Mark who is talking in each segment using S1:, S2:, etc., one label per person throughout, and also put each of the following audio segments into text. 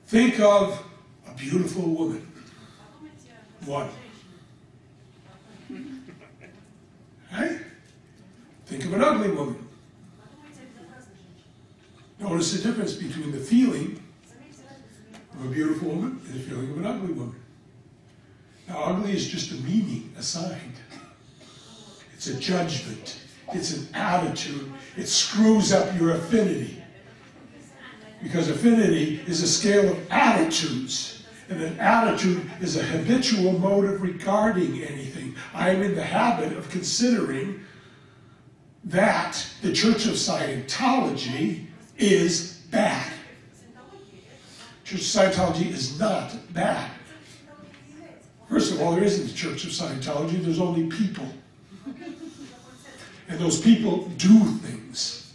S1: Think of a beautiful woman. One. Right? Think of an ugly woman. Notice the difference between the feeling of a beautiful woman and the feeling of an ugly woman. Now, ugly is just a meaning assigned. It's a judgment. It's an attitude. It screws up your affinity. Because affinity is a scale of attitudes. And an attitude is a habitual mode of regarding anything. I am in the habit of considering that the Church of Scientology is bad. Church of Scientology is not bad. First of all, there isn't a Church of Scientology, there's only people. And those people do things.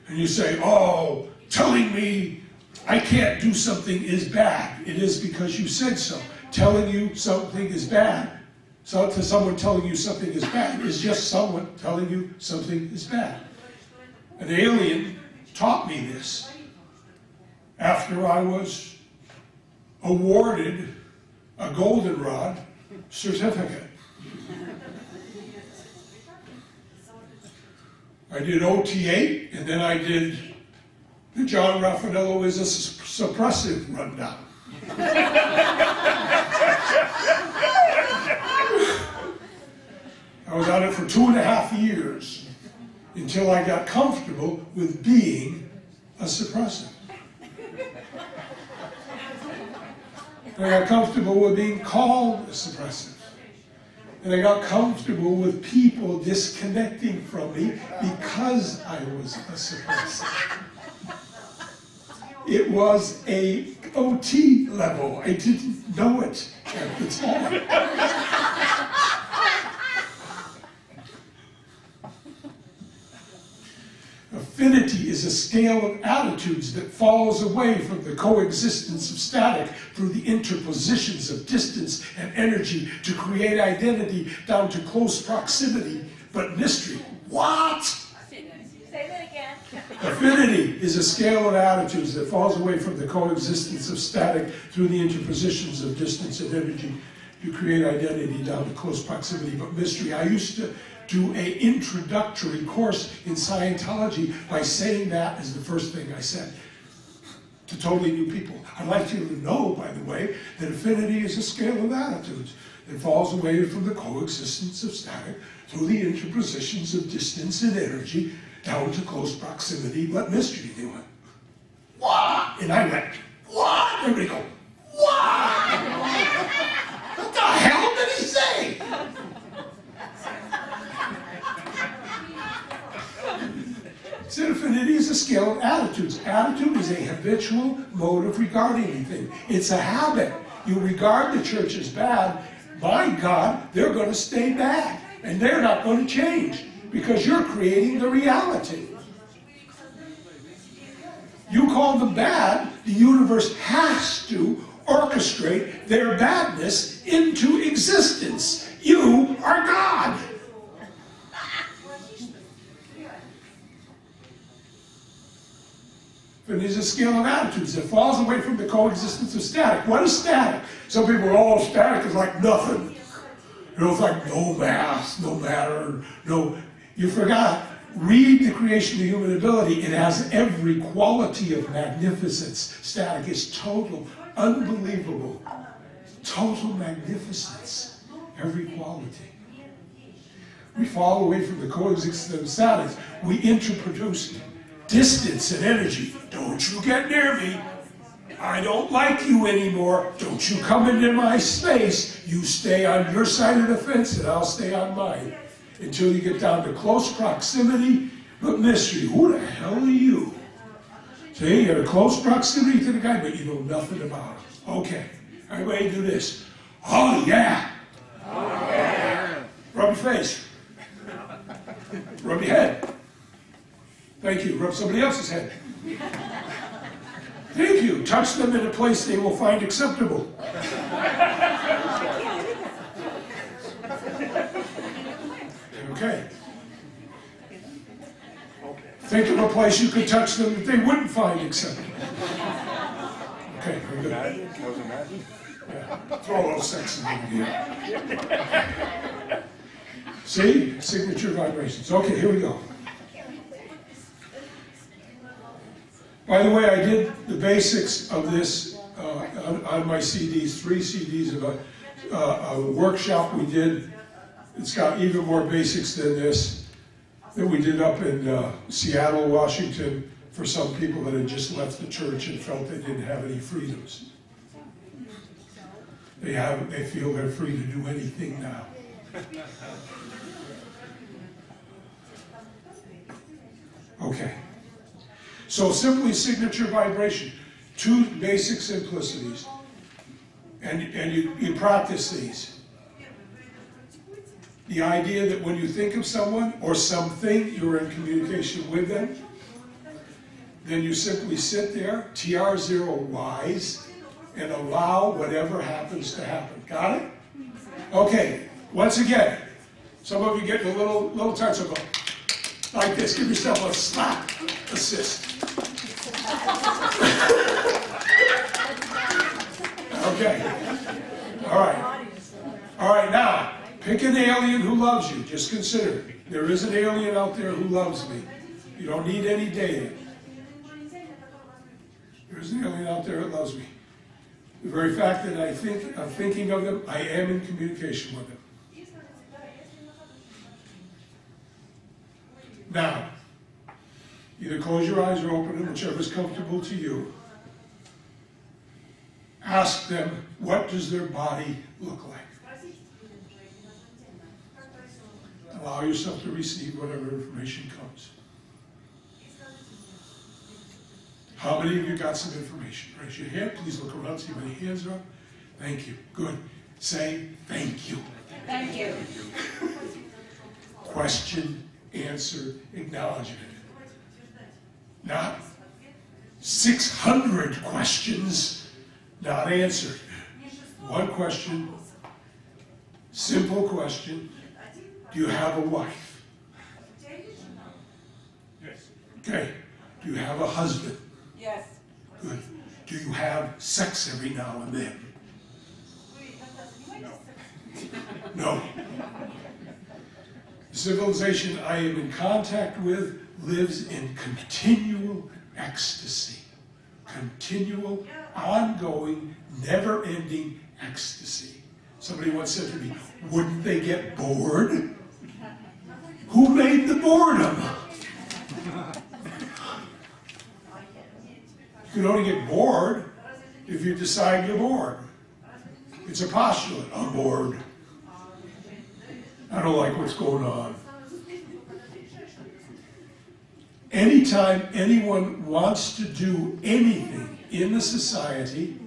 S1: And you say, oh, telling me I can't do something is bad. It is because you said so. Telling you something is bad, so to someone telling you something is bad, is just someone telling you something is bad. An alien taught me this after I was awarded a goldenrod certificate. I did OT8, and then I did the John Rafanello is a suppressive rundown. I was on it for 2.5 years until I got comfortable with being a suppressive. And I got comfortable with being called a suppressive. And I got comfortable with people disconnecting from me because I was a suppressive. It was a OT level. I didn't know it at the time. Affinity is a scale of attitudes that falls away from the coexistence of static through the interpositions of distance and energy to create identity down to close proximity, but mystery. What?
S2: Say that again.
S1: Affinity is a scale of attitudes that falls away from the coexistence of static through the interpositions of distance and energy to create identity down to close proximity, but mystery. I used to do an introductory course in Scientology by saying that as the first thing I said to totally new people. I'd like you to know, by the way, that affinity is a scale of attitudes that falls away from the coexistence of static through the interpositions of distance and energy down to close proximity, but mystery. They went, what? And I went, what? Everybody go, what? What the hell did he say? Said affinity is a scale of attitudes. Attitude is a habitual mode of regarding anything. It's a habit. You regard the church as bad, by God, they're going to stay bad. And they're not going to change because you're creating the reality. You call them bad, the universe has to orchestrate their badness into existence. You are God. And there's a scale of attitudes that falls away from the coexistence of static. What is static? Some people are, oh, static is like nothing. You know, it's like no mass, no matter, no. You forgot. Read the creation of human ability. It has every quality of magnificence. Static is total, unbelievable, total magnificence. Every quality. We fall away from the coexistence of static. We introduce distance and energy. Don't you get near me. I don't like you anymore. Don't you come into my space. You stay on your side of the fence and I'll stay on mine. Until you get down to close proximity, but mystery. Who the hell are you? See, you're in close proximity to the guy, but you know nothing about him. Okay, everybody do this. Oh yeah. Oh yeah. Rub your face. Rub your head. Thank you. Rub somebody else's head. Thank you. Touch them in a place they will find acceptable. Okay. Think of a place you could touch them that they wouldn't find acceptable. Okay, very good.
S3: That was imagined.
S1: Yeah. Throw a little sex in here. See? Signature vibrations. Okay, here we go. By the way, I did the basics of this on my CDs, 3 CDs of a workshop we did. It's got even more basics than this that we did up in Seattle, Washington, for some people that had just left the church and felt they didn't have any freedoms. They feel they're free to do anything now. Okay. So simply signature vibration, 2 basic simplicities. And you practice these. The idea that when you think of someone or something, you're in communication with them. Then you simply sit there, TR0 wise, and allow whatever happens to happen. Got it? Okay, once again, some of you getting a little tired, so go like this. Give yourself a slap assist. Okay. All right, now, pick an alien who loves you. Just consider it. There is an alien out there who loves me. You don't need any data. There's an alien out there that loves me. The very fact that I'm thinking of them, I am in communication with them. Now, either close your eyes or open them, whichever is comfortable to you. Ask them, what does their body look like? Allow yourself to receive whatever information comes. How many of you got some information? Raise your hand. Please look around, see how many hands are up. Thank you. Good. Say thank you.
S2: Thank you.
S1: Question, answer, acknowledgement. Not 600 questions not answered. One question, simple question. Do you have a wife?
S3: Yes.
S1: Okay. Do you have a husband?
S2: Yes.
S1: Good. Do you have sex every now and then? No. The civilization I am in contact with lives in continual ecstasy. Continual, ongoing, never-ending ecstasy. Somebody once said to me, wouldn't they get bored? Who made the boredom? You can only get bored if you decide you're bored. It's a postulate. I'm bored. I don't like what's going on. Anytime anyone wants to do anything in the society,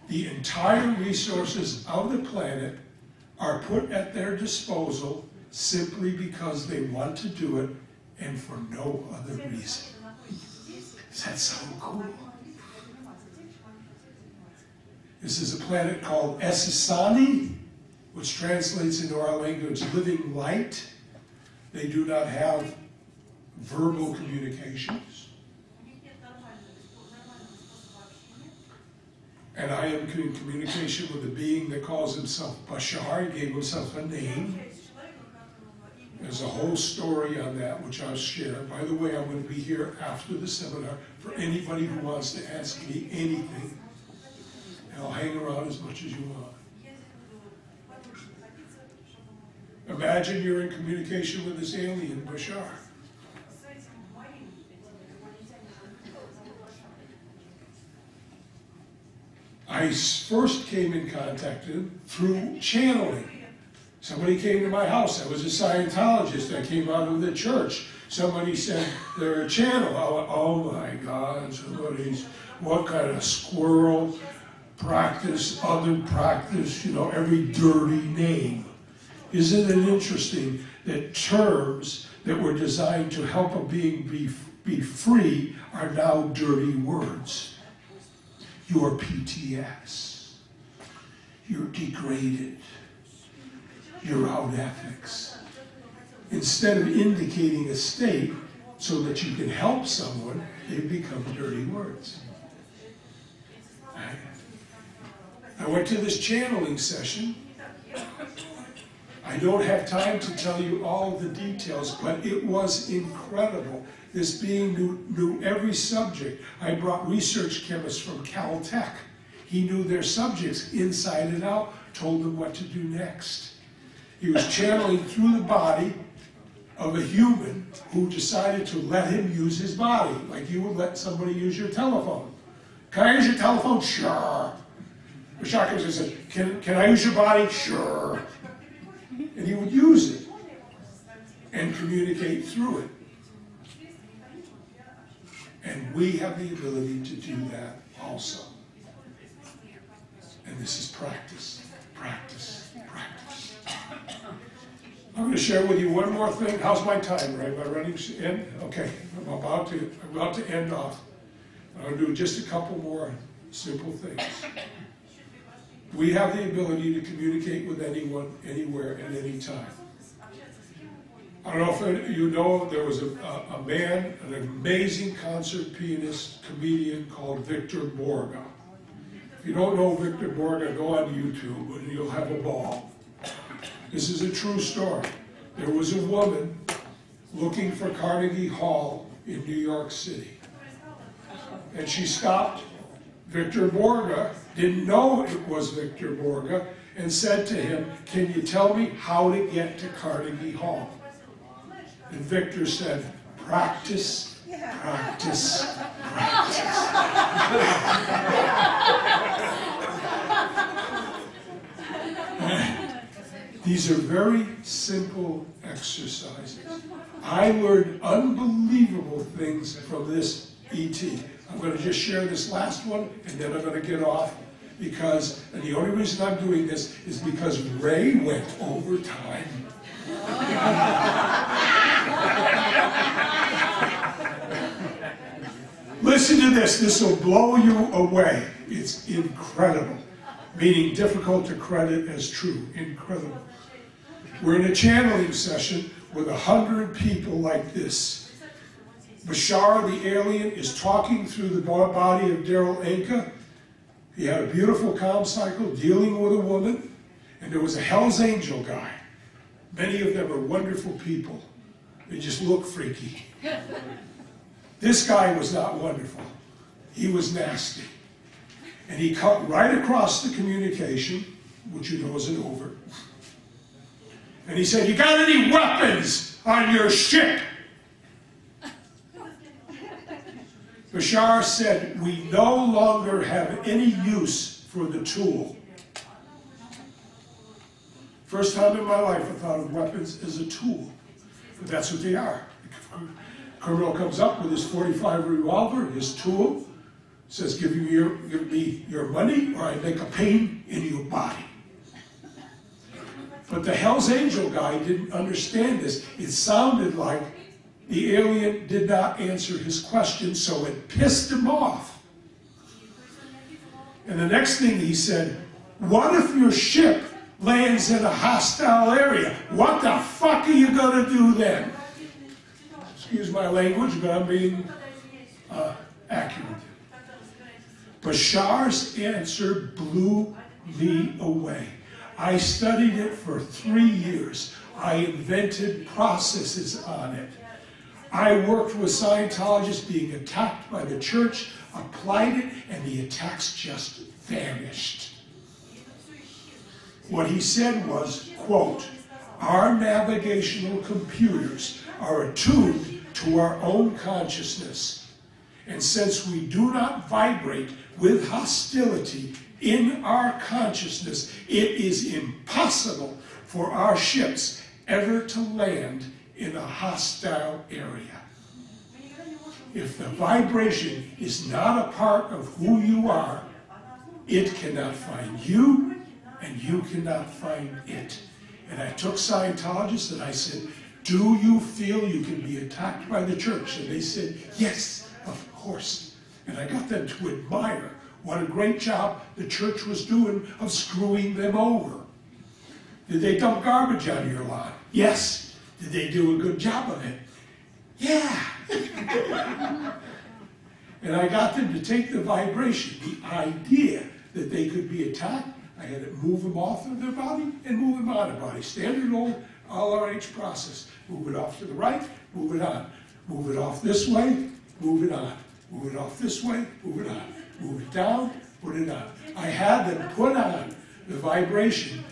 S1: the entire resources of the planet are put at their disposal simply because they want to do it and for no other reason. Does that sound cool? This is a planet called Esisani, which translates into our language living light. They do not have verbal communications. And I am in communication with a being that calls himself Bashar. He gave himself a name. There's a whole story on that, which I'll share. By the way, I'm going to be here after the seminar for anybody who wants to ask me anything. And I'll hang around as much as you want. Imagine you're in communication with this alien, Bashar. I first came in contact with him through channeling. Somebody came to my house. I was a Scientologist. I came out of the church. Somebody said, they're a channel. I went, oh my God, what kind of squirrel practice, other practice, every dirty name. Isn't it interesting that terms that were designed to help a being be free are now dirty words? You're PTS. You're degraded. You're out ethics. Instead of indicating a state so that you can help someone, they've become dirty words. went to this channeling session. I don't have time to tell you all of the details, but it was incredible. This being knew every subject. I brought research chemists from Caltech. He knew their subjects inside and out, told them what to do next. He was channeling through the body of a human who decided to let him use his body, like you would let somebody use your telephone. Can I use your telephone? Sure. Bashar comes and says, can I use your body? Sure. And he would use it and communicate through it. And we have the ability to do that also. And this is practice, practice, practice. I'm going to share with you one more thing. How's my time, right? Am I running to end? Okay, I'm about to end off. I'm going to do just a couple more simple things. We have the ability to communicate with anyone, anywhere, at any time. I don't know if you know, there was a man, an amazing concert pianist, comedian called Victor Borga. If you don't know Victor Borga, go on YouTube and you'll have a ball. This is a true story. There was a woman looking for Carnegie Hall in New York City. And she stopped Victor Borga, didn't know it was Victor Borga, and said to him, "Can you tell me how to get to Carnegie Hall?" And Victor said, "Practice, practice, practice." These are very simple exercises. I learned unbelievable things from this ET. I'm going to just share this last one, and then I'm going to get off, because, and the only reason I'm doing this is because Ray went over time. Listen to this. This will blow you away. It's incredible. Meaning difficult to credit as true. Incredible. We're in a channeling session with 100 people like this. Bashar, the alien, is talking through the body of Daryl Anka. He had a beautiful calm cycle dealing with a woman, and there was a Hell's Angel guy. Many of them are wonderful people. They just look freaky. This guy was not wonderful. He was nasty. And he cut right across the communication, which you know is an over. And he said, "You got any weapons on your ship?" Bashar said, "We no longer have any use for the tool." First time in my life I thought of weapons as a tool. But that's what they are. The criminal comes up with his .45 revolver, his tool, says, give me your money or I make a pain in your body. But the Hell's Angel guy didn't understand this. It sounded like the alien did not answer his question, so it pissed him off. And the next thing he said, "What if your ship lands in a hostile area? What the fuck are you going to do then?" Excuse my language, but I'm being accurate. Bashar's answer blew me away. I studied it for 3 years. I invented processes on it. I worked with Scientologists being attacked by the church, applied it, and the attacks just vanished. What he said was, quote, "Our navigational computers are attuned to our own consciousness. And since we do not vibrate with hostility in our consciousness, it is impossible for our ships ever to land in a hostile area. If the vibration is not a part of who you are, it cannot find you, and you cannot find it." And I took Scientologists and I said, "Do you feel you can be attacked by the church?" And they said, "Yes, of course." And I got them to admire what a great job the church was doing of screwing them over. Did they dump garbage on your lawn? Yes. Did they do a good job of it? Yeah. And I got them to take the vibration, the idea that they could be attacked I had to move them off of their body and move them on their body. Standard old LRH process. Move it off to the right, move it on. Move it off this way, move it on. Move it off this way, move it on. Move it down, put it on. I had them put on the vibration,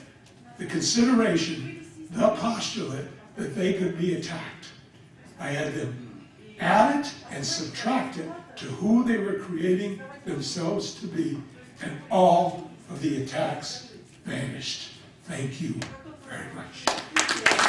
S1: the consideration, the postulate that they could be attacked. I had them add it and subtract it to who they were creating themselves to be, and all of the attacks vanished. Thank you very much.